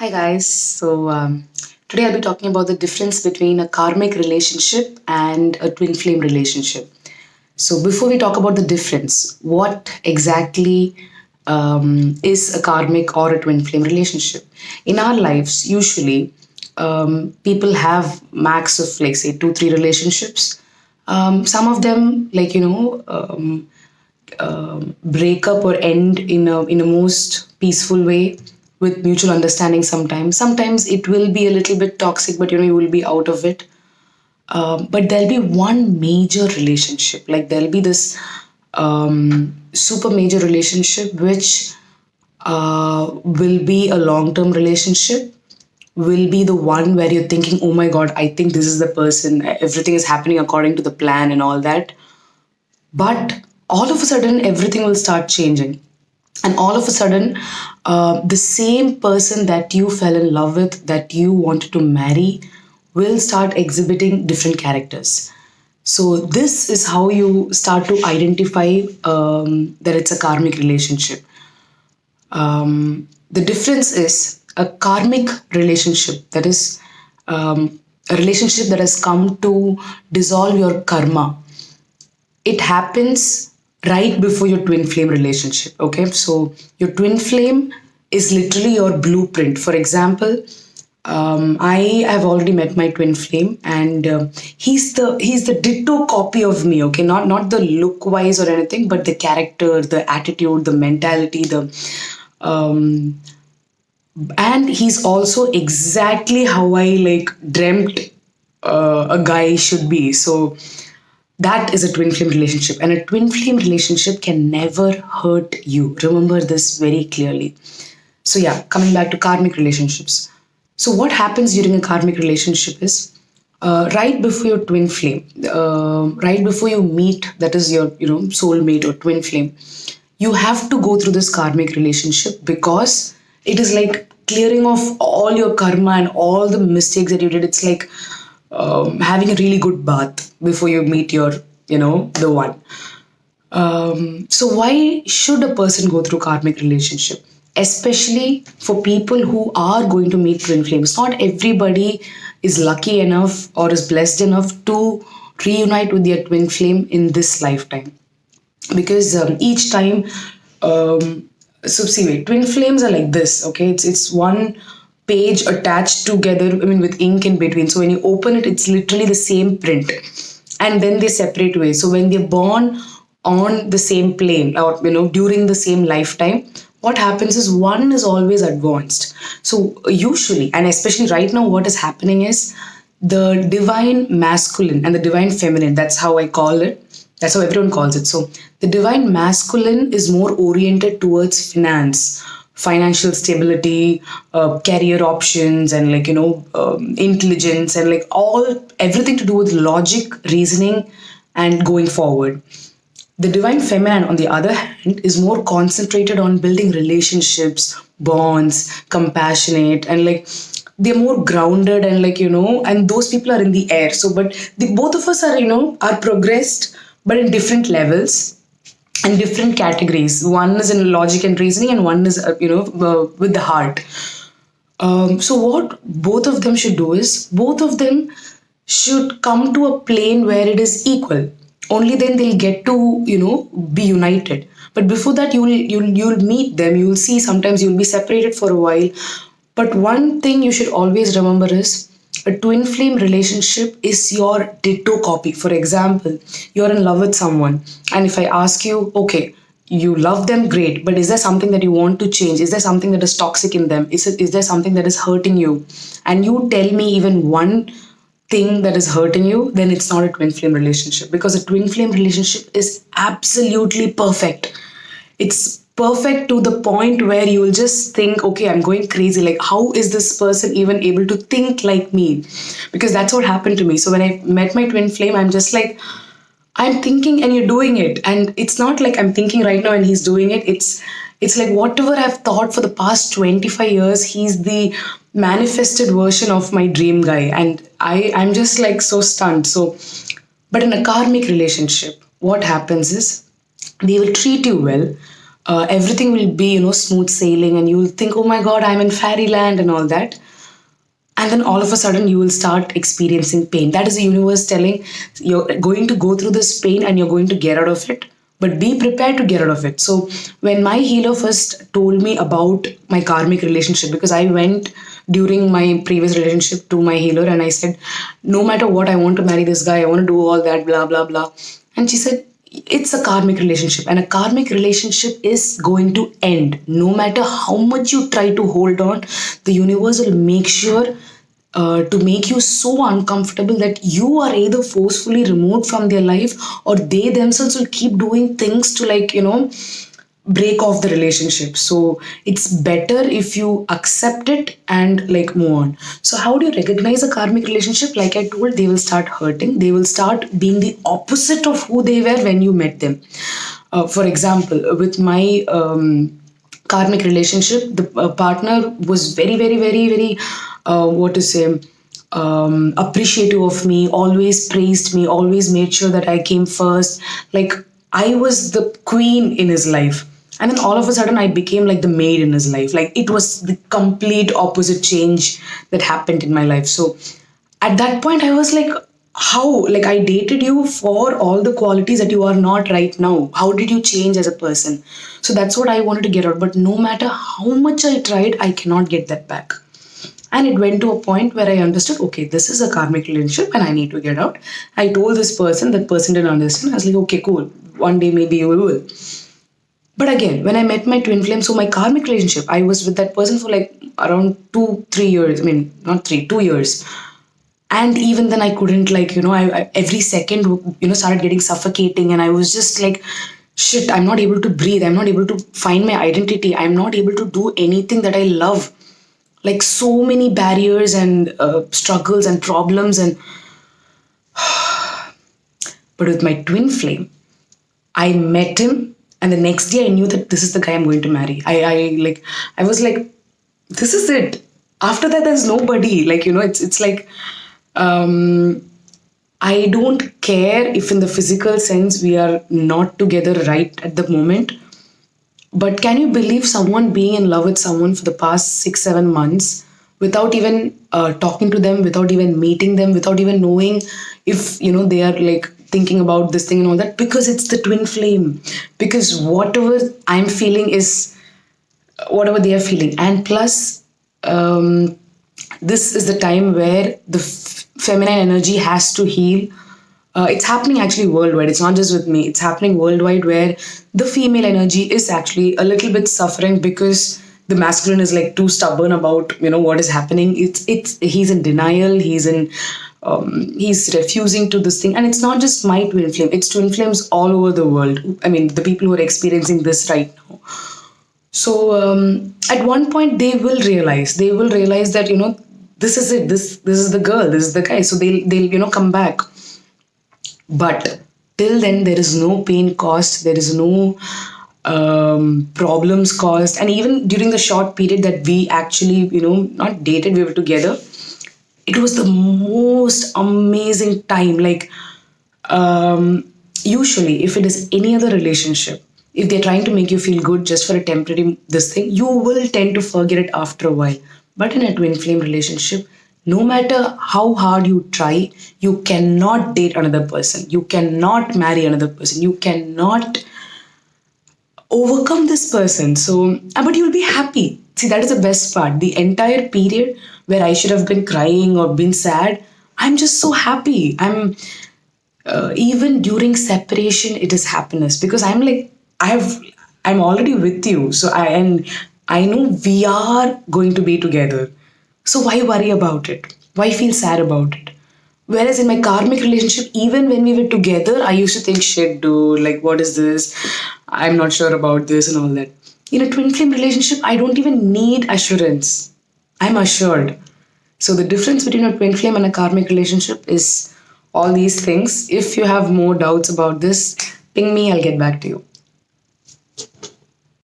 Hi guys. Today I'll be talking about the difference between a karmic relationship and a twin flame relationship. So before we talk about the difference, what exactly is a karmic or a twin flame relationship? In our lives, usually people have max of like say two, three relationships. Some of them break up or end in a most peaceful way with mutual understanding. Sometimes it will be a little bit toxic, but you will be out of it. But there'll be one major relationship, like there'll be this super major relationship which will be a long term relationship, will be the one where you're thinking, oh my god, I think this is the person, everything is happening according to the plan and all that. But all of a sudden, everything will start changing. And all of a sudden, the same person that you fell in love with, that you wanted to marry, will start exhibiting different characters. So, this is how you start to identify that it's a karmic relationship. The difference is a karmic relationship, that is a relationship that has come to dissolve your karma. It happens right before your twin flame relationship. Okay, so your twin flame is literally your blueprint. For example, I have already met my twin flame, and he's the ditto copy of me. Okay, not the look wise or anything, but the character, the attitude, the mentality, the um, and he's also exactly how I like dreamt a guy should be. So that is a twin flame relationship, and a twin flame relationship can never hurt you. Remember this very clearly. So, yeah, coming back to karmic relationships. So, what happens during a karmic relationship is right before your twin flame, right before you meet, that is your soulmate or twin flame, you have to go through this karmic relationship because it is like clearing off all your karma and all the mistakes that you did. It's like having a really good bath before you meet your, the one. So why should a person go through karmic relationship? Especially for people who are going to meet twin flames. Not everybody is lucky enough or is blessed enough to reunite with their twin flame in this lifetime, because each time so see, wait, twin flames are like this. Okay, it's one page attached together, I mean, with ink in between. So when you open it, it's literally the same print, and then they separate ways. So when they're born on the same plane, or during the same lifetime, what happens is one is always advanced. So usually, and especially right now, what is happening is the divine masculine and the divine feminine, that's how I call it, that's how everyone calls it. So the divine masculine is more oriented towards finance, financial stability, career options, and intelligence, and like all everything to do with logic, reasoning, and going forward. The divine feminine, on the other hand, is more concentrated on building relationships, bonds, compassionate, and like they're more grounded, and and those people are in the air. So, but the both of us are are progressed, but in different levels and different categories. One is in logic and reasoning, and one is with the heart. So what both of them should do is both of them should come to a plane where it is equal. Only then they'll get to be united. But before that, you'll meet them. You'll see. Sometimes you'll be separated for a while. But one thing you should always remember is a twin flame relationship is your ditto copy. For example, you're in love with someone, and if I ask you, okay, you love them, great, but is there something that you want to change? Is there something that is toxic in them? Is there something that is hurting you? And you tell me even one thing that is hurting you, then it's not a twin flame relationship, because a twin flame relationship is absolutely perfect. It's perfect to the point where you will just think, okay, I'm going crazy. Like, how is this person even able to think like me? Because that's what happened to me. So when I met my twin flame, I'm just like, I'm thinking and you're doing it. And it's not like I'm thinking right now and he's doing it. It's like whatever I've thought for the past 25 years, he's the manifested version of my dream guy. And I'm just like so stunned. So, but in a karmic relationship, what happens is they will treat you well. everything will be, smooth sailing, and you'll think, oh my God, I'm in fairyland and all that. And then all of a sudden you will start experiencing pain. That is the universe telling you're going to go through this pain and you're going to get out of it, but be prepared to get out of it. So when my healer first told me about my karmic relationship, because I went during my previous relationship to my healer and I said, no matter what, I want to marry this guy, I want to do all that, blah blah blah. And she said, it's a karmic relationship, and a karmic relationship is going to end. No matter how much you try to hold on, the universe will make sure to make you so uncomfortable that you are either forcefully removed from their life, or they themselves will keep doing things to, like, break off the relationship. So it's better if you accept it and, like, move on. So how do you recognize a karmic relationship? Like I told, they will start hurting, they will start being the opposite of who they were when you met them. For example, with my karmic relationship, the partner was very, very, very, very, what to say, appreciative of me, always praised me, always made sure that I came first. Like, I was the queen in his life. And then all of a sudden, I became like the maid in his life. Like, it was the complete opposite change that happened in my life. So at that point, I was like, how? Like, I dated you for all the qualities that you are not right now. How did you change as a person? So that's what I wanted to get out. But no matter how much I tried, I cannot get that back. And it went to a point where I understood, okay, this is a karmic relationship and I need to get out. I told this person, that person didn't understand. I was like, okay, cool. One day maybe you will. But again, when I met my twin flame, so my karmic relationship, I was with that person for like around 2-3 years. I mean, not 3, 2 years. And even then I couldn't, like, I every second, started getting suffocating, and I was just like, shit, I'm not able to breathe, I'm not able to find my identity, I'm not able to do anything that I love. Like, so many barriers and struggles and problems. And but with my twin flame, I met him, and the next day I knew that this is the guy I'm going to marry. I was like, this is it. After that, there's nobody. Like, it's like, I don't care if in the physical sense we are not together right at the moment. But can you believe someone being in love with someone for the past 6-7 months without even talking to them, without even meeting them, without even knowing if they are like thinking about this thing and all that, because it's the twin flame. Because whatever I'm feeling is whatever they are feeling, and plus, this is the time where the feminine energy has to heal. It's happening actually worldwide. It's not just with me. It's happening worldwide, where the female energy is actually a little bit suffering because the masculine is like too stubborn about what is happening. It's he's in denial. He's refusing to this thing, and it's not just my twin flame. It's twin flames all over the world. I mean, the people who are experiencing this right now. So at one point they will realize. They will realize that this is it. This is the girl. This is the guy. So they'll come back. But till then, there is no pain caused, there is no problems caused. And even during the short period that we actually, not dated, we were together, it was the most amazing time. Like, usually, if it is any other relationship, if they're trying to make you feel good just for a temporary this thing, you will tend to forget it after a while. But in a twin flame relationship, no matter how hard you try, you cannot date another person. You cannot marry another person. You cannot overcome this person. So, but you'll be happy. See, that is the best part. The entire period where I should have been crying or been sad, I'm just so happy. Even during separation, it is happiness, because I'm like, I'm already with you. So I know we are going to be together. So why worry about it? Why feel sad about it? Whereas in my karmic relationship, even when we were together, I used to think, shit, dude, like, what is this? I'm not sure about this and all that. In a twin flame relationship, I don't even need assurance. I'm assured. So the difference between a twin flame and a karmic relationship is all these things. If you have more doubts about this, ping me, I'll get back to you.